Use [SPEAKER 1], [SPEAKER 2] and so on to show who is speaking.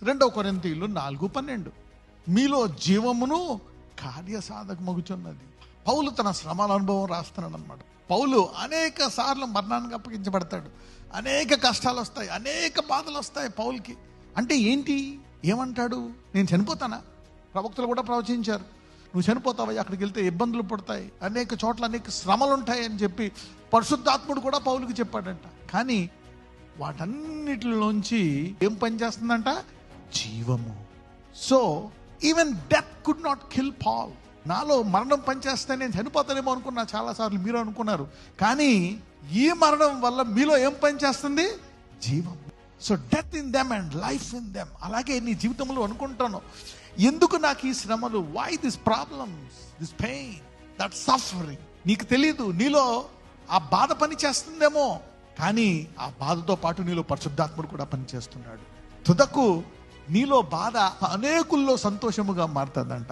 [SPEAKER 1] 2 కొరింథీయులు 4:12 మీలో జీవమును కార్యసాధక మగుచున్నది. పౌలు తన శ్రమల అనుభవం రాస్తున్నాడు అనమాట. పౌలు అనేక సార్లు మరణానికి అప్పగించబడతాడు, అనేక కష్టాలు వస్తాయి, అనేక బాధలు వస్తాయి పౌలుకి. అంటే ఏంటి, ఏమంటాడు, నేను చనిపోతానా? ప్రవక్తలు కూడా ప్రవచించారు, నువ్వు చనిపోతావా, అక్కడికి వెళ్తే ఇబ్బందులు పడతాయి, అనేక చోట్ల అనేక శ్రమలు ఉంటాయి అని చెప్పి పరిశుద్ధాత్ముడు కూడా పౌలుకి చెప్పాడంట. కానీ వాటన్నిటిలోంచి ఏం పనిచేస్తుందంట? జీవము. So even death could not kill Paul. నాలో మరణం పనిచేస్తే నేను చనిపోతానేమో అనుకున్నా చాలాసార్లు, మీరు అనుకున్నారు. కానీ ఈ మరణం వల్ల మీలో ఏం పనిచేస్తుంది? జీవం. So death in them and life in them. అలాగే నీ జీవితంలో అనుకుంటాను, ఎందుకు నాకు ఈ శ్రమలు, why this problems, this pain, that suffering. నీకు తెలీదు, నీలో ఆ బాధ పని చేస్తుందేమో, కానీ ఆ బాధతో పాటు నీలో పరిశుద్ధాత్ముడు కూడా పనిచేస్తున్నాడు. తుదకు నీలో బాధ అనేకుల్లో సంతోషముగా మారుతుందంట.